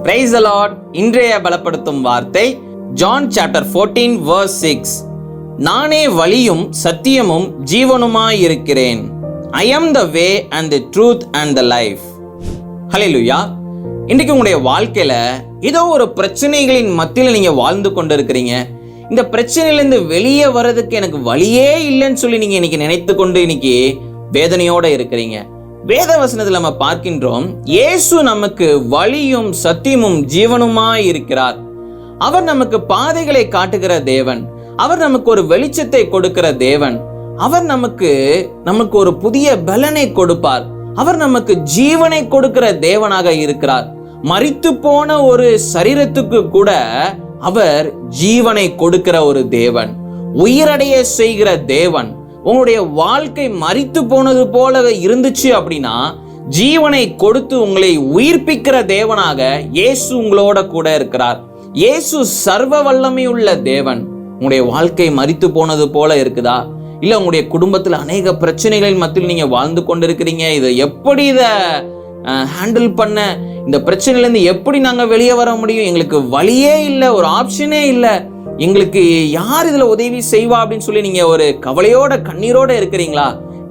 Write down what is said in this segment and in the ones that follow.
Praise the Lord. இன்றைய பலப்படுத்தும் வார்த்தை ஜான் சாப்டர் 14 verse 6. நானே வழியும் சத்தியமும் ஜீவனுமாய் இருக்கிறேன். I am the way and the truth and the life. ஹல்லேலூயா. இன்றைக்கு உங்களுடைய வாழ்க்கையில ஏதோ ஒரு பிரச்சனைகளின் மத்தியில் நீங்க வாழ்ந்து கொண்டு இருக்கிறீங்க. இந்த பிரச்சனையிலிருந்து வெளியே வர்றதுக்கு எனக்கு வழியே இல்லைன்னு சொல்லி நீங்க இன்னைக்கு நினைத்து கொண்டு இன்னைக்கு வேதனையோட இருக்கிறீங்க. வேத வசனத்தில் நம்ம பார்க்கின்றோம், இயேசு நமக்கு வழியும் சத்தியமும் ஜீவனுமாய் இருக்கிறார். அவர் நமக்கு பாதைகளை காட்டுகிற தேவன். அவர் நமக்கு ஒரு வெளிச்சத்தை கொடுக்கிற தேவன். அவர் நமக்கு ஒரு புதிய பலனை கொடுப்பார். அவர் நமக்கு ஜீவனை கொடுக்கிற தேவனாக இருக்கிறார். மரித்து போன ஒரு சரீரத்துக்கு கூட அவர் ஜீவனை கொடுக்கிற ஒரு தேவன், உயிரடைய செய்கிற தேவன். உங்களுடைய வாழ்க்கை மரித்து போனது போல இருந்துச்சு அப்படின்னா ஜீவனை கொடுத்து உங்களை உயிர்ப்பிக்கிற தேவனாக இயேசு உங்களோட கூட இருக்கிறார். இயேசு சர்வ வல்லமை உள்ள தேவன். உங்களுடைய வாழ்க்கை மரித்து போனது போல இருக்குதா? இல்ல உங்களுடைய குடும்பத்தில் அநேக பிரச்சனைகளின் மத்தியில் நீங்க வாழ்ந்து கொண்டிருக்கிறீங்க. இதை எப்படி ஹேண்டில் பண்ண, இந்த பிரச்சனையிலேருந்து எப்படி நாங்க வெளியே வர முடியும்? எங்களுக்கு வழியே இல்லை, ஒரு ஆப்ஷனே இல்லை, எங்களுக்கு யார் இதுல உதவி செய்வா அப்படின்னு சொல்லி நீங்க ஒரு கவலையோட கண்ணீரோட இருக்கிறீங்களா?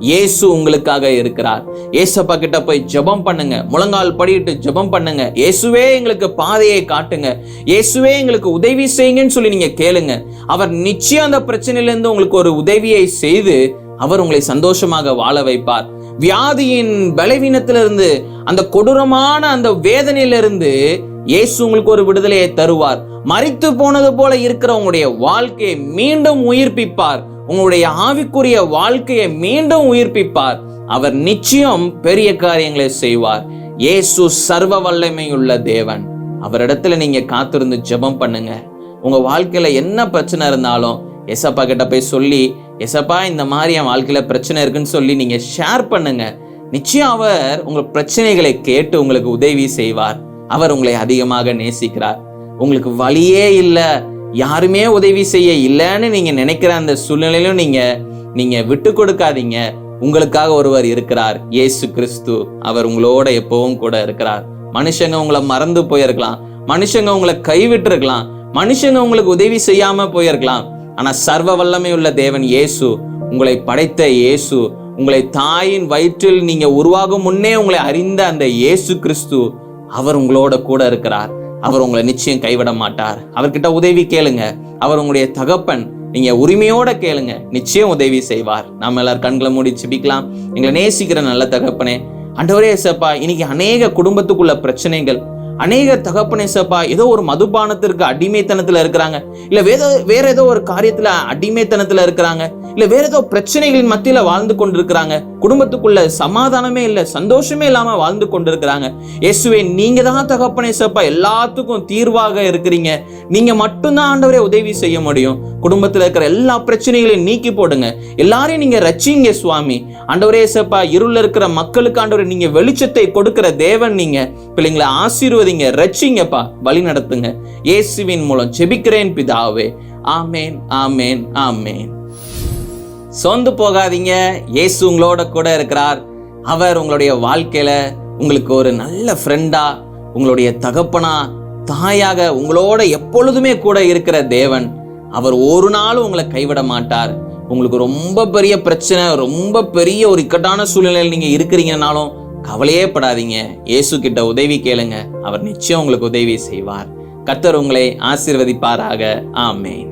இயேசு உங்களுக்காக இருக்கிறார். ஏசப்பா கிட்ட போய் ஜெபம் பண்ணுங்க, முழங்கால் படியிட்டு ஜெபம் பண்ணுங்க. இயேசுவே எங்களுக்கு பாதையை காட்டுங்க, இயேசுவே எங்களுக்கு உதவி செய்யுங்கன்னு சொல்லி நீங்க கேளுங்க. அவர் நிச்சயம் அந்த பிரச்சனையிலிருந்து உங்களுக்கு ஒரு உதவியை செய்து அவர் உங்களை சந்தோஷமாக வாழ வைப்பார். வியாதியின் பலவீனத்திலிருந்து, அந்த கொடூரமான அந்த வேதனையிலிருந்து இயேசு உங்களுக்கு ஒரு விடுதலையை தருவார். மரித்து போனது போல இருக்கிற உங்களுடைய வாழ்க்கையை மீண்டும் உயிர்ப்பிப்பார். உங்களுடைய ஆவிக்குரிய வாழ்க்கையை மீண்டும் உயிர்ப்பிப்பார். அவர் நிச்சயம் பெரிய காரியங்களை செய்வார். இயேசு சர்வ வல்லமையுள்ள தேவன். அவரிடத்துல நீங்க காத்திருந்து ஜெபம் பண்ணுங்க. உங்க வாழ்க்கையில என்ன பிரச்சனை இருந்தாலும் ஏசப்பா கிட்ட போய் சொல்லி, ஏசப்பா இந்த மாதிரி என் வாழ்க்கையில பிரச்சனை இருக்குன்னு சொல்லி நீங்க ஷேர் பண்ணுங்க. நிச்சயம் அவர் உங்க பிரச்சனைகளை கேட்டு உங்களுக்கு உதவி செய்வார். அவர் உங்களை அதிகமாக நேசிக்கிறார். உங்களுக்கு வழியே இல்லை, யாருமே உதவி செய்ய இல்லைன்னு நீங்க நினைக்கிற அந்த சூழ்நிலையிலும் நீங்க விட்டு கொடுக்காதீங்க. உங்களுக்காக ஒருவர் இருக்கிறார், இயேசு கிறிஸ்து. அவர் உங்களோட எப்பவும் கூட இருக்கிறார். மனுஷங்க உங்களை மறந்து போயிருக்கலாம், மனுஷங்க உங்களை கைவிட்டு இருக்கலாம், மனுஷங்க உங்களுக்கு உதவி செய்யாம போயிருக்கலாம். ஆனா சர்வ வல்லமை உள்ள தேவன் இயேசு, உங்களை படைத்த இயேசு, உங்களை தாயின் வயிற்றில் நீங்க உருவாகும் முன்னே உங்களை அறிந்த அந்த இயேசு கிறிஸ்து, அவர் உங்களோட கூட இருக்கிறார். அவர் உங்களை நிச்சயம் கைவிட மாட்டார். அவர்கிட்ட உதவி கேளுங்க. அவர் உங்களுடைய தகப்பன். நீங்க உரிமையோட கேளுங்க, நிச்சயம் உதவி செய்வார். நாம எல்லாரும் கண்களை மூடி ஜெபிக்கலாம். எங்களை நேசிக்கிற நல்ல தகப்பனே, ஆண்டவரே ஏசப்பா, இன்னைக்கு அநேக குடும்பத்துக்குள்ள பிரச்சனைகள், அநேக தகப்பனே ஏசப்பா ஏதோ ஒரு மதுபானத்திற்கு அடிமைத்தனத்துல இருக்கிறாங்க, இல்ல வேற ஏதோ ஒரு காரியத்துல அடிமைத்தனத்துல இருக்கிறாங்க, இல்ல வேற ஏதோ பிரச்சனைகளின் மத்தியில வாழ்ந்து கொண்டிருக்கிறாங்க. குடும்பத்துக்குள்ள சமாதானமே இல்லை, சந்தோஷமே இல்லாம வாழ்ந்து கொண்டிருக்கிறாங்க. இயேசுவே, நீங்க தான் தகப்பனே ஏசப்பா எல்லாத்துக்கும் தீர்வாக இருக்கிறீங்க. நீங்க மட்டும்தான் ஆண்டவரே உதவி செய்ய முடியும். குடும்பத்துல இருக்கிற எல்லா பிரச்சனைகளையும் நீக்கி போடுங்க. எல்லாரையும் நீங்க ரட்சிங்க சுவாமி. ஆண்டவரே ஏசப்பா, இருள் இருக்கிற மக்களுக்கு ஆண்டவரே நீங்க வெளிச்சத்தை கொடுக்கிற தேவன். நீங்க பிள்ளைங்களை ஆசீர்வதிங்க, ரட்சிங்கப்பா, வழி நடத்துங்க. இயேசுவின் மூலம் ஜெபிக்கிறேன் பிதாவே. ஆமேன், ஆமேன், ஆமேன். சோர்ந்து போகாதீங்க, இயேசு உங்களோட கூட இருக்கிறார். அவர் உங்களுடைய வாழ்க்கையில உங்களுக்கு ஒரு நல்ல ஃப்ரெண்டா, உங்களுடைய தகப்பனா, தாயாக உங்களோட எப்பொழுதுமே கூட இருக்கிற தேவன். அவர் ஒரு நாளும் உங்களை கைவிட மாட்டார். உங்களுக்கு ரொம்ப பெரிய பிரச்சனை, ரொம்ப பெரிய ஒரு இக்கட்டான சூழ்நிலையில் நீங்க இருக்கிறீங்கன்னாலும் கவலையே படாதீங்க. இயேசு கிட்ட உதவி கேளுங்க. அவர் நிச்சயம் உங்களுக்கு உதவி செய்வார். கர்த்தர் உங்களை ஆசீர்வதிப்பாராக. ஆமென்.